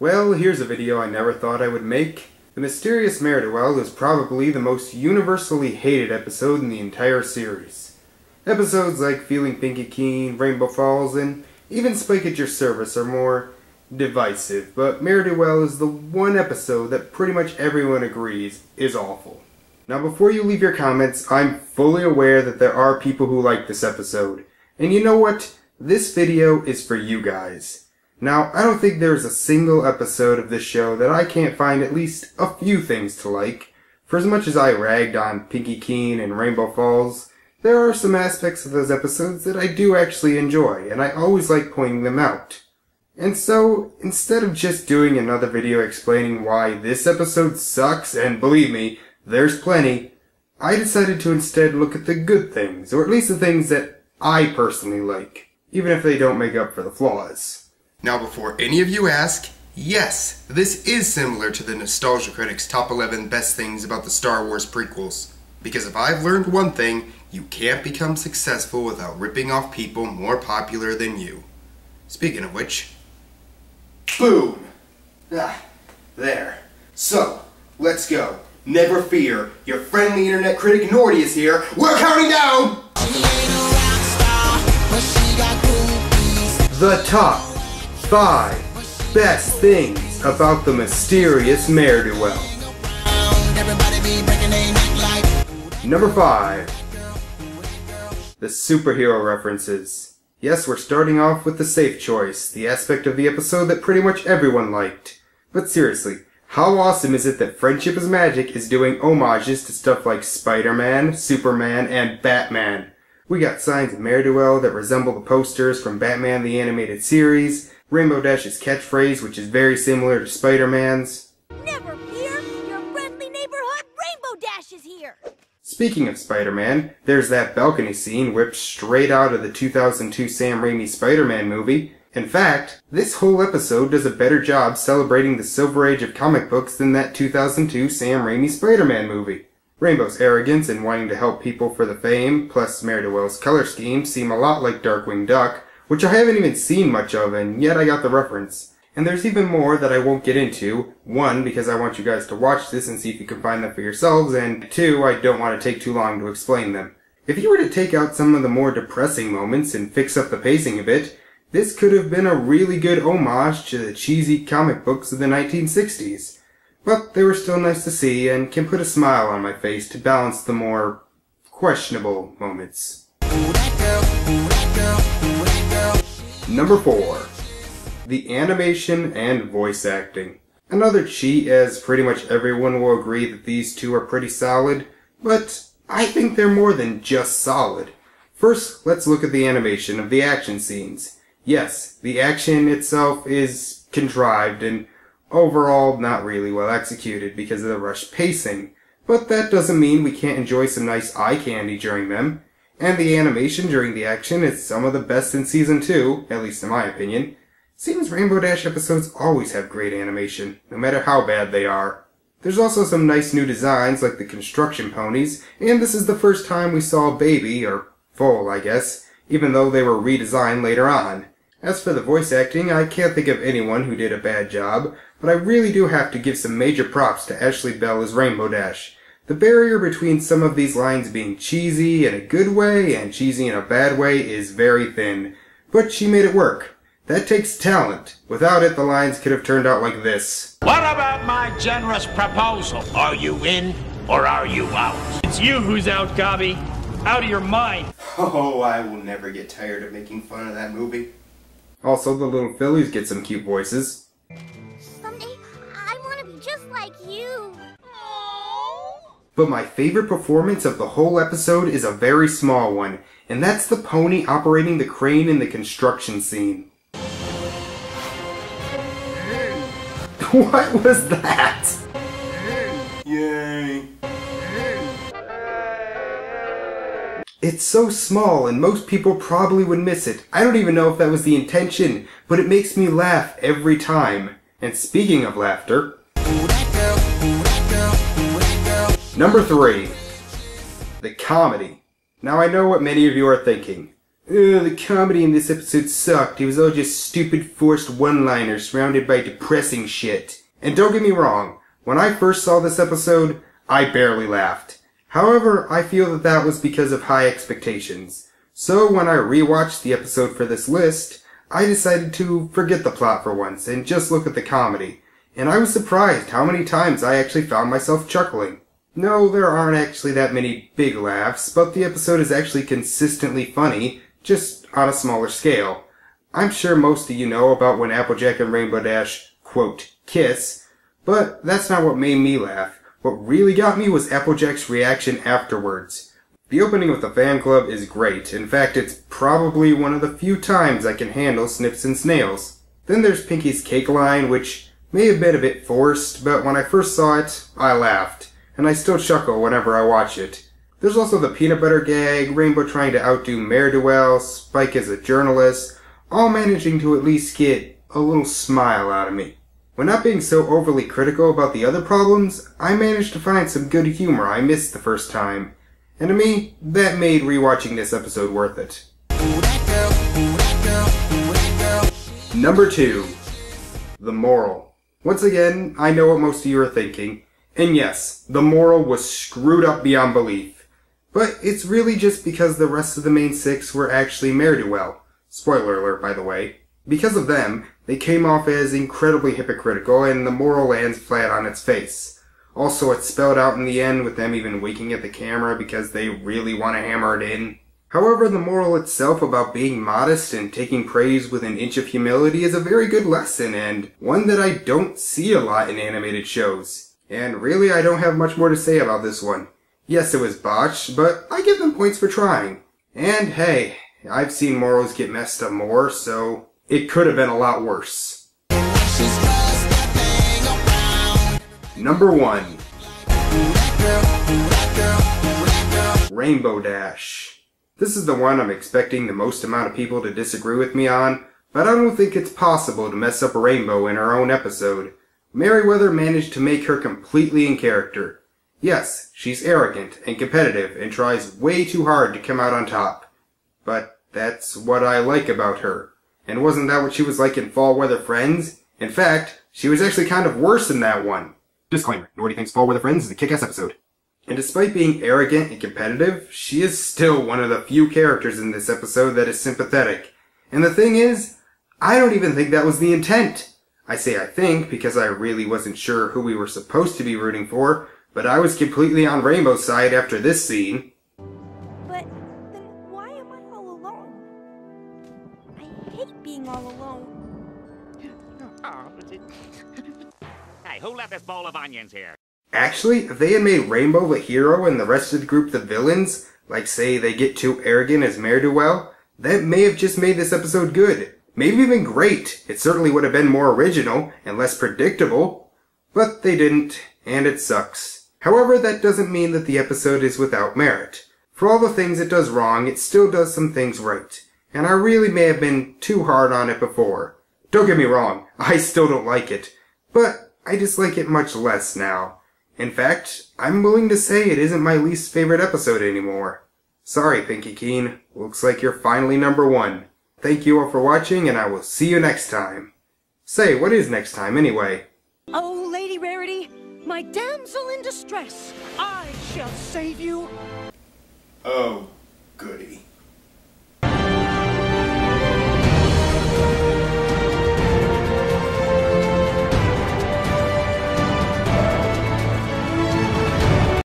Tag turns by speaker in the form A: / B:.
A: Well, here's a video I never thought I would make. The mysterious Mare DO is probably the most universally hated episode in the entire series. Episodes like Feeling Pinky Keen, Rainbow Falls, and even Spike at Your Service are more divisive, but Mare DO is the one episode that pretty much everyone agrees is awful. Now before you leave your comments, I'm fully aware that there are people who like this episode. And you know what? This video is for you guys. Now, I don't think there's a single episode of this show that I can't find at least a few things to like. For as much as I ragged on Pinky Keen and Rainbow Falls, there are some aspects of those episodes that I do actually enjoy, and I always like pointing them out. And so, instead of just doing another video explaining why this episode sucks, and believe me, there's plenty, I decided to instead look at the good things, or at least the things that I personally like, even if they don't make up for the flaws. Now before any of you ask, yes, this is similar to the Nostalgia Critic's Top 11 Best Things About the Star Wars Prequels. Because if I've learned one thing, you can't become successful without ripping off people more popular than you. Speaking of which, boom! There. So, let's go. Never fear, your friendly internet critic NOrty is here. We're counting down! The top 5 best things about the mysterious Mare DO. Number 5. The superhero references. Yes, we're starting off with the safe choice, the aspect of the episode that pretty much everyone liked. But seriously, how awesome is it that Friendship is Magic is doing homages to stuff like Spider-Man, Superman, and Batman? We got signs of Mare DO that resemble the posters from Batman the Animated Series, Rainbow Dash's catchphrase, which is very similar to Spider-Man's.
B: Never fear, your friendly neighborhood Rainbow Dash is here!
A: Speaking of Spider-Man, there's that balcony scene whipped straight out of the 2002 Sam Raimi Spider-Man movie. In fact, this whole episode does a better job celebrating the Silver Age of comic books than that 2002 Sam Raimi Spider-Man movie. Rainbow's arrogance in wanting to help people for the fame, plus Mare DO's color scheme, seem a lot like Darkwing Duck, which I haven't even seen much of, and yet I got the reference. And there's even more that I won't get into. 1, because I want you guys to watch this and see if you can find them for yourselves, and 2, I don't want to take too long to explain them. If you were to take out some of the more depressing moments and fix up the pacing a bit, this could have been a really good homage to the cheesy comic books of the 1960s. But they were still nice to see and can put a smile on my face to balance the more questionable moments. Number 4. The animation and voice acting. Another cheat, as pretty much everyone will agree that these two are pretty solid, but I think they're more than just solid. First, let's look at the animation of the action scenes. Yes, the action itself is contrived and overall not really well executed because of the rushed pacing, but that doesn't mean we can't enjoy some nice eye candy during them. And the animation during the action is some of the best in Season 2, at least in my opinion. Seems Rainbow Dash episodes always have great animation, no matter how bad they are. There's also some nice new designs like the construction ponies, and this is the first time we saw a baby, or foal I guess, even though they were redesigned later on. As for the voice acting, I can't think of anyone who did a bad job, but I really do have to give some major props to Ashley Bell as Rainbow Dash. The barrier between some of these lines being cheesy in a good way and cheesy in a bad way is very thin, but she made it work. That takes talent. Without it, the lines could have turned out like this.
C: What about my generous proposal? Are you in or are you out?
D: It's you who's out, Gobby. Out of your mind.
A: Oh, I will never get tired of making fun of that movie. Also, the little fillies get some cute voices.
B: Someday, I want to be just like you.
A: But my favorite performance of the whole episode is a very small one, and that's the pony operating the crane in the construction scene. What was that? Yay. It's so small and most people probably would miss it. I don't even know if that was the intention, but it makes me laugh every time. And speaking of laughter, Number 3. The comedy. Now I know what many of you are thinking. The comedy in this episode sucked. It was all just stupid forced one-liners surrounded by depressing shit. And don't get me wrong, when I first saw this episode, I barely laughed. However, I feel that was because of high expectations. So when I rewatched the episode for this list, I decided to forget the plot for once and just look at the comedy. And I was surprised how many times I actually found myself chuckling. No, there aren't actually that many big laughs, but the episode is actually consistently funny, just on a smaller scale. I'm sure most of you know about when Applejack and Rainbow Dash, quote, kiss, but that's not what made me laugh. What really got me was Applejack's reaction afterwards. The opening with the fan club is great. In fact, it's probably one of the few times I can handle Snips and Snails. Then there's Pinky's cake line, which may have been a bit forced, but when I first saw it, I laughed. And I still chuckle whenever I watch it. There's also the peanut butter gag, Rainbow trying to outdo Mare DO, Spike as a journalist, all managing to at least get a little smile out of me. When not being so overly critical about the other problems, I managed to find some good humor I missed the first time. And to me, that made rewatching this episode worth it. Number 2. The moral. Once again, I know what most of you are thinking. And yes, the moral was screwed up beyond belief. But it's really just because the rest of the main 6 were actually Mare DO. Spoiler alert, by the way. Because of them, they came off as incredibly hypocritical and the moral lands flat on its face. Also, it's spelled out in the end with them even winking at the camera because they really want to hammer it in. However, the moral itself about being modest and taking praise with an inch of humility is a very good lesson and one that I don't see a lot in animated shows. And really, I don't have much more to say about this one. Yes, it was botched, but I give them points for trying. And hey, I've seen morals get messed up more, so it could have been a lot worse. Number 1. Rainbow Dash. This is the one I'm expecting the most amount of people to disagree with me on, but I don't think it's possible to mess up Rainbow in her own episode. Merryweather managed to make her completely in character. Yes, she's arrogant and competitive and tries way too hard to come out on top. But that's what I like about her. And wasn't that what she was like in Fall Weather Friends? In fact, she was actually kind of worse in that one. Disclaimer, NOrty thinks Fall Weather Friends is a kick-ass episode. And despite being arrogant and competitive, she is still one of the few characters in this episode that is sympathetic. And the thing is, I don't even think that was the intent. I say I think because I really wasn't sure who we were supposed to be rooting for, but I was completely on Rainbow's side after this scene.
B: But then why am I all alone? I hate being all alone.
C: Hey, who left this bowl of onions here?
A: Actually, if they had made Rainbow the hero and the rest of the group the villains, like say they get too arrogant as Mare DO, that may have just made this episode good. Maybe even great. It certainly would have been more original and less predictable. But they didn't, and it sucks. However, that doesn't mean that the episode is without merit. For all the things it does wrong, it still does some things right. And I really may have been too hard on it before. Don't get me wrong, I still don't like it. But I dislike it much less now. In fact, I'm willing to say it isn't my least favorite episode anymore. Sorry, Pinky Keen. Looks like you're finally number 1. Thank you all for watching, and I will see you next time. Say, what is next time anyway?
B: Oh, Lady Rarity, my damsel in distress, I shall save you.
A: Oh, goody.